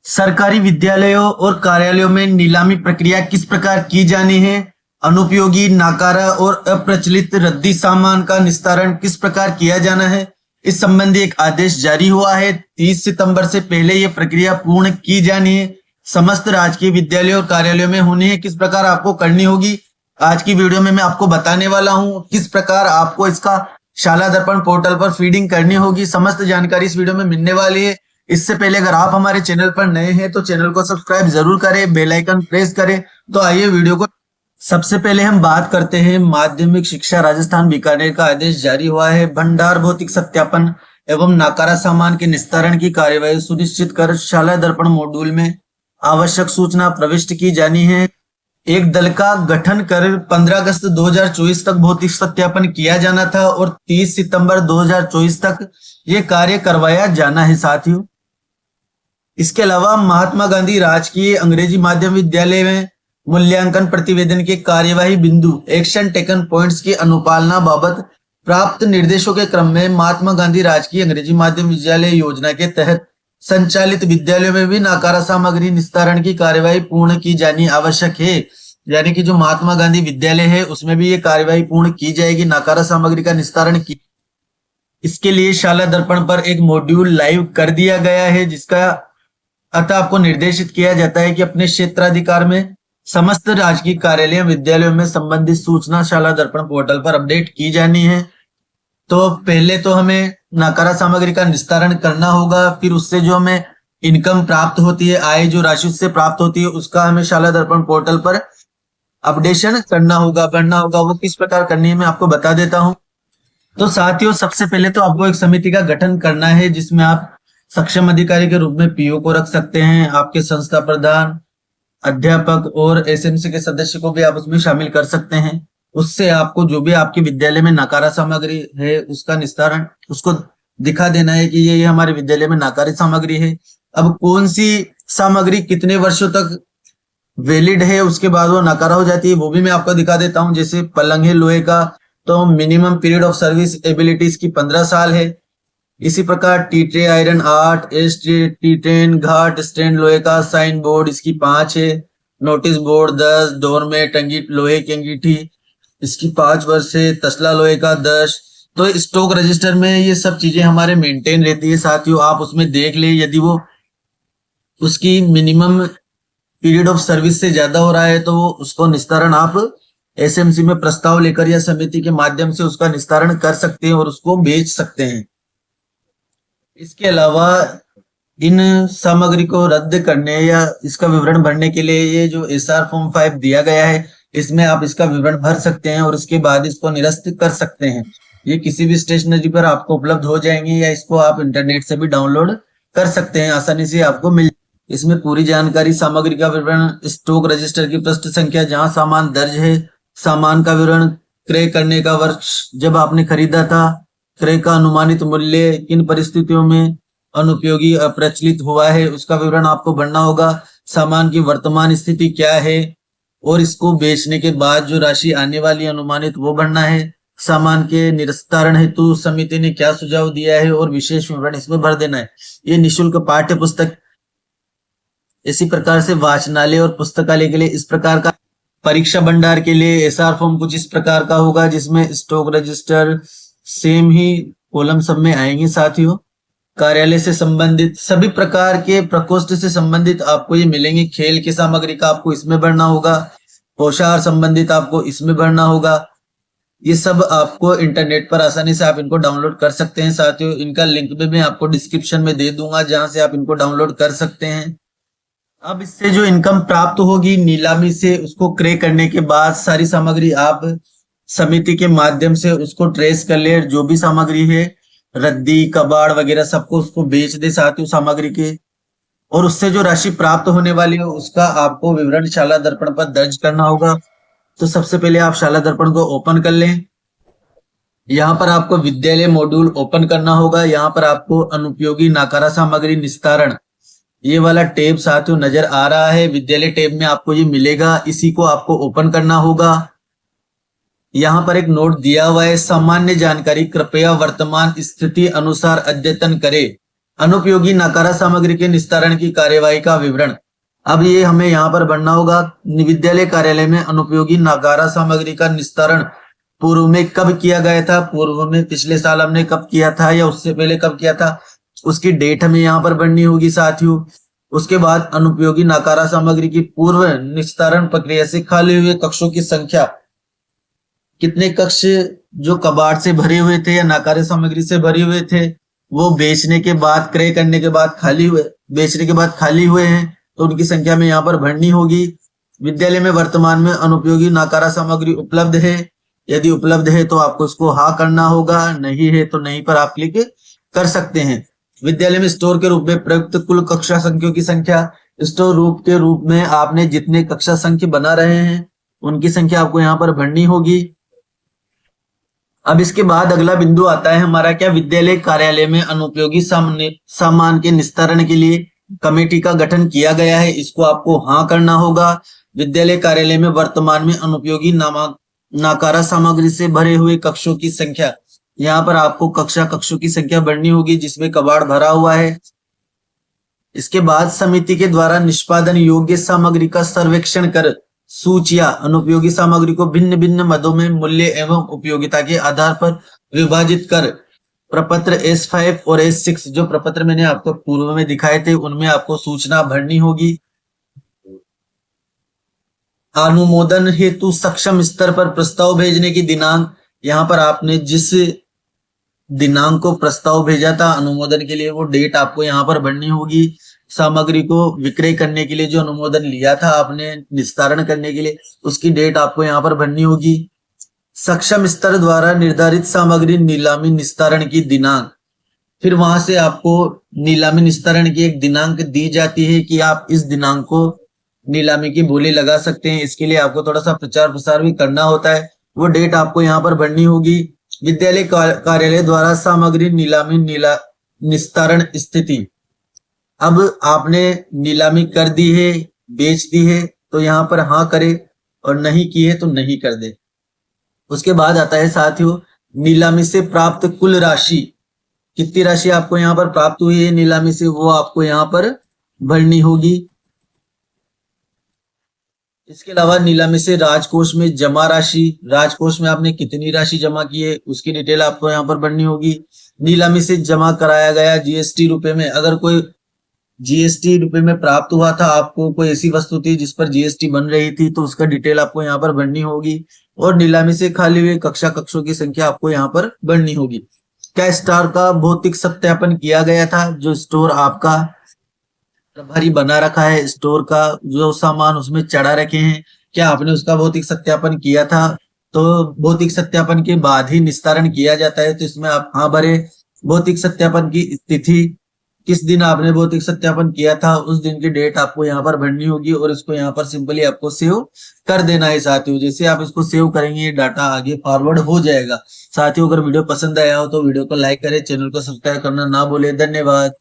सरकारी विद्यालयों और कार्यालयों में नीलामी प्रक्रिया किस प्रकार की जानी है। अनुपयोगी, नाकारा और अप्रचलित रद्दी सामान का निस्तारण किस प्रकार किया जाना है। इस संबंधी एक आदेश जारी हुआ है। 30 सितंबर से पहले यह प्रक्रिया पूर्ण की जानी है। समस्त राजकीय विद्यालयों और कार्यालयों में होनी है। किस प्रकार आपको करनी होगी, आज की वीडियो में मैं आपको बताने वाला हूं। किस प्रकार आपको इसका शाला दर्पण पोर्टल पर फीडिंग करनी होगी, समस्त जानकारी इस वीडियो में मिलने वाली है। इससे पहले अगर आप हमारे चैनल पर नए हैं तो चैनल को सब्सक्राइब जरूर करें, बेल आइकन प्रेस करें। तो आइए वीडियो को सबसे पहले हम बात करते हैं माध्यमिक शिक्षा राजस्थान बीकानेर का आदेश जारी हुआ है। भंडार भौतिक सत्यापन एवं नाकारा सामान के निस्तारण की कार्यवाही सुनिश्चित कर शाला दर्पण मॉड्यूल में आवश्यक सूचना प्रविष्ट की जानी है। एक दल का गठन कर 15 अगस्त 2024 तक भौतिक सत्यापन किया जाना था और 30 सितंबर 2024 तक ये कार्य करवाया जाना है साथियों। इसके अलावा महात्मा गांधी राजकीय अंग्रेजी माध्यम विद्यालय में मूल्यांकन प्रतिवेदन के कार्यवाही बिंदु एक्शन टेकन पॉइंट्स की अनुपालना बाबत प्राप्त निर्देशों के क्रम में महात्मा गांधी राजकीय अंग्रेजी माध्यम विद्यालय योजना के तहत संचालित विद्यालयों में भी नाकारा सामग्री निस्तारण की कार्यवाही पूर्ण की जानी आवश्यक है। यानी कि जो महात्मा गांधी विद्यालय है उसमें भी ये कार्यवाही पूर्ण की जाएगी, नाकारा सामग्री का निस्तारण की। इसके लिए शाला दर्पण पर एक मॉड्यूल लाइव कर दिया गया है, जिसका अतः आपको निर्देशित किया जाता है कि अपने क्षेत्राधिकार में समस्त राजकीय कार्यालय विद्यालयों में संबंधित सूचना शाला दर्पण पोर्टल पर अपडेट की जानी है। तो पहले तो हमें नाकारा सामग्री का निस्तारण करना होगा, फिर उससे जो हमें इनकम प्राप्त होती है, आय जो राशि उससे प्राप्त होती है, उसका हमें शाला दर्पण पोर्टल पर अपडेशन करना होगा, भरना होगा। वो किस प्रकार करनी है मैं आपको बता देता हूं। तो साथियों, सबसे पहले तो आपको एक समिति का गठन करना है, जिसमें आप सक्षम अधिकारी के रूप में पीओ को रख सकते हैं। आपके संस्था प्रधान, अध्यापक और एसएमसी के सदस्य को भी आप उसमें शामिल कर सकते हैं। उससे आपको जो भी आपके विद्यालय में नाकारा सामग्री है उसका निस्तारण उसको दिखा देना है कि ये हमारे विद्यालय में नाकारी सामग्री है। अब कौन सी सामग्री कितने वर्षों तक वैलिड है उसके बाद वो नाकारा हो जाती है, वो भी मैं आपको दिखा देता हूं। जैसे पलंग है लोहे का, तो minimum period of serviceability इसकी 15 साल है। इसी प्रकार T tray iron 8, S T train घाट स्टैंड लोहे का, साइन बोर्ड इसकी 5 है, नोटिस बोर्ड 10, डोरमेट लोहे की अंगीठी इसकी 5 वर्ष है, तसला लोहे का 10। तो स्टॉक रजिस्टर में ये सब चीजें हमारे मेंटेन रहती है साथियों। आप उसमें देख ले, यदि वो उसकी मिनिमम पीरियड ऑफ सर्विस से ज्यादा हो रहा है तो उसको निस्तारण आप एसएमसी में प्रस्ताव लेकर या समिति के माध्यम से उसका निस्तारण कर सकते हैं और उसको बेच सकते हैं। इसके अलावा इन सामग्री को रद्द करने या इसका विवरण भरने के लिए ये जो एसआर फॉर्म 5 दिया गया है, इसमें आप इसका विवरण भर सकते हैं और उसके बाद इसको निरस्त कर सकते हैं। ये किसी भी स्टेशनरी पर आपको उपलब्ध हो जाएंगे या इसको आप इंटरनेट से भी डाउनलोड कर सकते हैं, आसानी से आपको मिल। इसमें पूरी जानकारी, सामग्री का विवरण, स्टॉक रजिस्टर की पृष्ठ संख्या जहां सामान दर्ज है, सामान का विवरण, क्रय करने का वर्ष जब आपने खरीदा था, क्रय का अनुमानित मूल्य, किन परिस्थितियों में अनुपयोगी अप्रचलित हुआ है उसका विवरण आपको भरना होगा, सामान की वर्तमान स्थिति क्या है और इसको बेचने के बाद जो राशि आने वाली अनुमानित वो भरना है, सामान के निस्तारण हेतु समिति ने क्या सुझाव दिया है और विशेष विवरण इसमें भर देना है। ये निःशुल्क पाठ्य पुस्तक। इसी प्रकार से वाचनालय और पुस्तकालय के लिए इस प्रकार का, परीक्षा भंडार के लिए एसआर फॉर्म कुछ इस प्रकार का होगा, जिसमें स्टॉक रजिस्टर सेम ही कॉलम सब में आएंगे साथियों। कार्यालय से संबंधित सभी प्रकार के प्रकोष्ठ से संबंधित आपको ये मिलेंगे। खेल की सामग्री का आपको इसमें भरना होगा, पोषाहार संबंधित आपको इसमें भरना होगा। ये सब आपको इंटरनेट पर आसानी से आप इनको डाउनलोड कर सकते हैं साथियों। इनका लिंक भी मैं आपको डिस्क्रिप्शन में दे दूंगा, जहां से आप इनको डाउनलोड कर सकते हैं। अब इससे जो इनकम प्राप्त होगी नीलामी से, उसको क्रय करने के बाद सारी सामग्री आप समिति के माध्यम से उसको ट्रेस कर ले। जो भी सामग्री है, रद्दी, कबाड़ वगैरह सबको उसको बेच दे साथियों सामग्री के, और उससे जो राशि प्राप्त होने वाली है उसका आपको विवरण शाला दर्पण पर दर्ज करना होगा। तो सबसे पहले आप शाला दर्पण को ओपन कर लें। यहाँ पर आपको विद्यालय मॉड्यूल ओपन करना होगा। यहाँ पर आपको अनुपयोगी नाकारा सामग्री निस्तारण ये वाला टैब साथियों नजर आ रहा है। विद्यालय टैब में आपको ये मिलेगा, इसी को आपको ओपन करना होगा। यहाँ पर एक नोट दिया हुआ है, सामान्य जानकारी कृपया वर्तमान स्थिति अनुसार अद्यतन करें। अनुपयोगी नकारा सामग्री के निस्तारण की कार्यवाही का विवरण। अब ये हमें यहाँ पर भरना होगा। विद्यालय कार्यालय में अनुपयोगी नकारा सामग्री का निस्तारण पूर्व में कब किया गया था, पूर्व में पिछले साल हमने कब किया था या उससे पहले कब किया था, उसकी डेट हमें यहाँ पर भरनी होगी साथियों। उसके बाद अनुपयोगी नकारा सामग्री की पूर्व निस्तारण प्रक्रिया से खाली हुए कक्षों की संख्या, कितने कक्ष जो कबाड़ से भरे हुए थे या नकारा सामग्री से भरे हुए थे वो बेचने के बाद, क्रय करने के बाद बेचने के बाद खाली हुए हैं, तो उनकी संख्या में यहाँ पर भरनी होगी। विद्यालय में वर्तमान में अनुपयोगी नकारा सामग्री उपलब्ध है, यदि उपलब्ध है तो आपको उसको हाँ करना होगा, नहीं है तो नहीं पर आप क्लिक कर सकते हैं। विद्यालय में स्टोर के रूप में प्रयुक्त कुल कक्षा संख्याओं की संख्या, स्टोर रूप के रूप में आपने जितने कक्षा संख्या बना रहे हैं उनकी संख्या आपको यहाँ पर भरनी होगी। अब इसके बाद अगला बिंदु आता है हमारा क्या, विद्यालय कार्यालय में अनुपयोगी सामान के निस्तारण के लिए कमेटी का गठन किया गया है, इसको आपको हाँ करना होगा। विद्यालय कार्यालय में वर्तमान में अनुपयोगी नकारा सामग्री से भरे हुए कक्षों की संख्या, यहाँ पर आपको कक्षों की संख्या बढ़नी होगी जिसमें कबाड़ भरा हुआ है। इसके बाद समिति के द्वारा निष्पादन योग्य सामग्री का सर्वेक्षण कर सूचियां अनुपयोगी सामग्री को भिन्न भिन्न मदों में मूल्य एवं उपयोगिता के आधार पर विभाजित कर प्रपत्र S5 और S6, जो प्रपत्र मैंने आपको पूर्व में दिखाए थे उनमें आपको सूचना भरनी होगी। अनुमोदन हेतु सक्षम स्तर पर प्रस्ताव भेजने की दिनांक, यहाँ पर आपने जिस दिनांक को प्रस्ताव भेजा था अनुमोदन के लिए वो डेट आपको यहाँ पर भरनी होगी। सामग्री को विक्रय करने के लिए जो अनुमोदन लिया था आपने निस्तारण करने के लिए, उसकी डेट आपको यहाँ पर भरनी होगी। सक्षम स्तर द्वारा निर्धारित सामग्री नीलामी निस्तारण की दिनांक, फिर वहां से आपको नीलामी निस्तारण की एक दिनांक दी जाती है कि आप इस दिनांक को नीलामी की बोली लगा सकते हैं। इसके लिए आपको थोड़ा सा प्रचार प्रसार भी करना होता है, वो डेट आपको यहाँ पर भरनी होगी। विद्यालय कार्यालय द्वारा सामग्री नीलामी निस्तारण स्थिति, अब आपने नीलामी कर दी है, बेच दी है तो यहाँ पर हाँ करे और नहीं की है तो नहीं कर दे। उसके बाद आता है साथियों नीलामी से प्राप्त कुल राशि, कितनी राशि आपको यहाँ पर प्राप्त हुई है नीलामी से वो आपको यहाँ पर भरनी होगी। इसके अलावा नीलामी से राजकोष में जमा राशि, राजकोष में आपने कितनी राशि जमा की है उसकी डिटेल आपको यहाँ पर भरनी होगी। नीलामी से जमा कराया गया जीएसटी रुपए में, अगर कोई जीएसटी रुपए में प्राप्त हुआ था आपको, कोई ऐसी वस्तु थी जिस पर जीएसटी बन रही थी तो उसका डिटेल आपको यहाँ पर भरनी होगी। और नीलामी से खाली हुए कक्षों की संख्या आपको यहाँ पर भरनी होगी। क्या स्टोर का भौतिक सत्यापन किया गया था, जो स्टोर आपका प्रभारी बना रखा है, स्टोर का जो सामान उसमें चढ़ा रखे हैं, क्या आपने उसका भौतिक सत्यापन किया था? तो भौतिक सत्यापन के बाद ही निस्तारण किया जाता है, तो इसमें आप हाँ भरे। भौतिक सत्यापन की तिथि, किस दिन आपने भौतिक सत्यापन किया था उस दिन की डेट आपको यहाँ पर भरनी होगी और इसको यहाँ पर सिंपली आपको सेव कर देना है साथियों। जैसे आप इसको सेव करेंगे ये डाटा आगे फॉरवर्ड हो जाएगा। साथियों अगर वीडियो पसंद आया हो तो वीडियो को लाइक करें, चैनल को सब्सक्राइब करना ना भूलें। धन्यवाद।